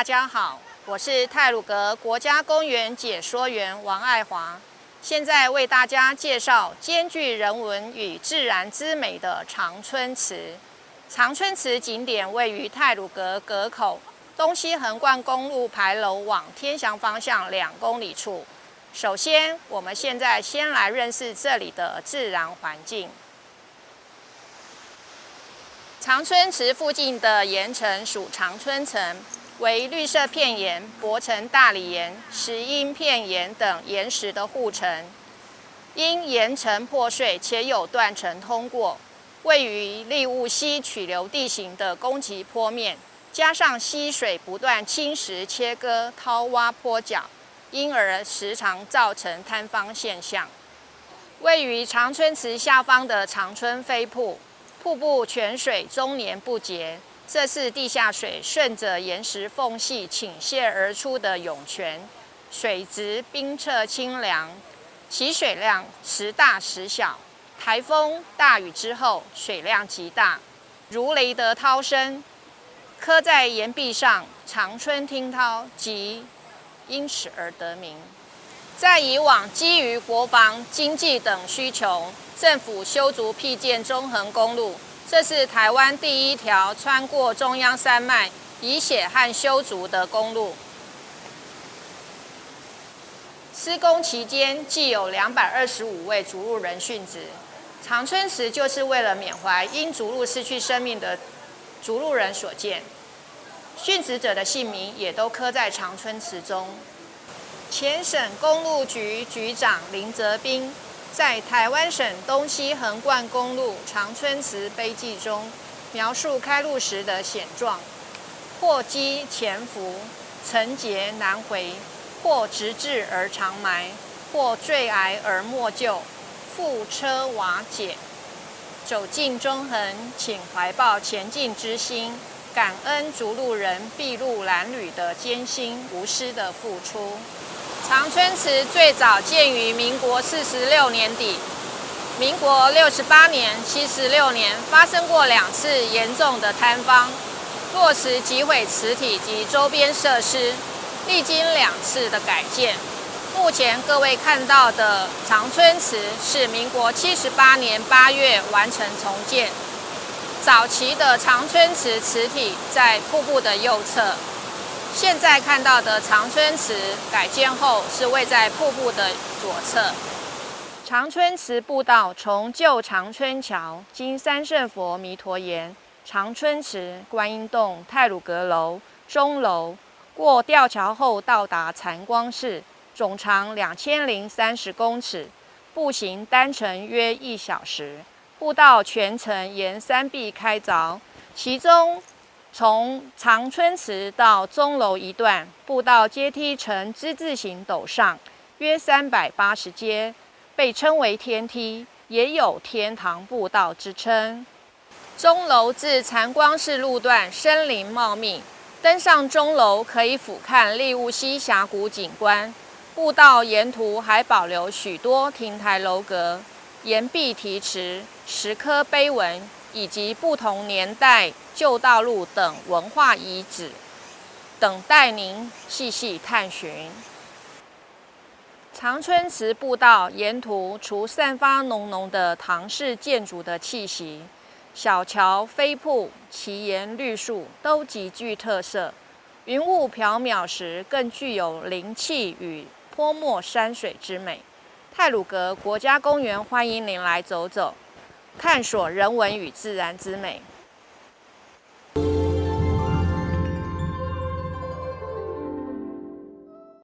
家好，我是太鲁阁国家公园解说员王爱华，现在为大家介绍兼具人文与自然之美的长春祠。长春祠景点位于太鲁阁阁口东西横贯公路牌楼往天祥方向2公里处。首先，我们现在先来认识这里的自然环境。长春祠附近的岩层属长春层，为绿色片岩、薄层大理岩、石英片岩等岩石的护层。因岩层破碎且有断层通过，位于利雾溪曲流地形的攻击坡面，加上溪水不断侵蚀切割掏挖坡脚，因而时常造成坍方现象。位于长春祠下方的长春飞瀑，瀑布泉水终年不竭，这是地下水顺着岩石缝隙倾泻而出的涌泉，水质冰澈清凉，其水量时大时小，台风大雨之后水量极大，如雷的涛声，刻在岩壁上，长春听涛即因此而得名。在以往基于国防、经济等需求，政府修筑辟建中横公路，这是台湾第一条穿过中央山脉以血汗修筑的公路。施工期间，既有225位逐鹿人殉职。长春祠就是为了缅怀因逐鹿失去生命的逐鹿人所建，殉职者的姓名也都刻在长春祠中。前省公路局局长林泽斌在台湾省东西横贯公路长春祠碑记中描述开路时的险状：或积潜伏，层节难回；或直至而长埋；或坠崖而莫救，覆车瓦解。走进中横，请怀抱前进之心，感恩逐鹿人筚路蓝缕的艰辛无私的付出。长春祠最早建于民国46年底，民国68年、76年发生过2次严重的坍方，落实击毁祠体及周边设施，历经2次的改建。目前各位看到的长春祠是民国78年8月完成重建。早期的长春祠祠体在瀑布的右侧，现在看到的长春祠改建后是位在瀑布的左侧。长春祠步道从旧长春桥经三圣佛弥陀岩、长春祠、观音洞、太鲁阁楼、钟楼，过吊桥后到达禅光寺，总长2030公尺，步行单程约1小时。步道全程沿山壁开凿，其中从长春祠到钟楼一段，步道阶梯呈之字形陡上，约380阶，被称为天梯，也有天堂步道之称。钟楼至禅光寺路段森林茂密，登上钟楼可以俯瞰利雾溪峡谷景观。步道沿途还保留许多亭台楼阁、岩壁题词、石刻碑文以及不同年代旧道路等文化遗址，等待您细细探寻。长春祠步道沿途除散发浓浓的唐式建筑的气息，小桥、飞瀑、奇岩绿树都极具特色。云雾缥缈时，更具有灵气与泼墨山水之美。太鲁阁国家公园欢迎您来走走，探索人文与自然之美。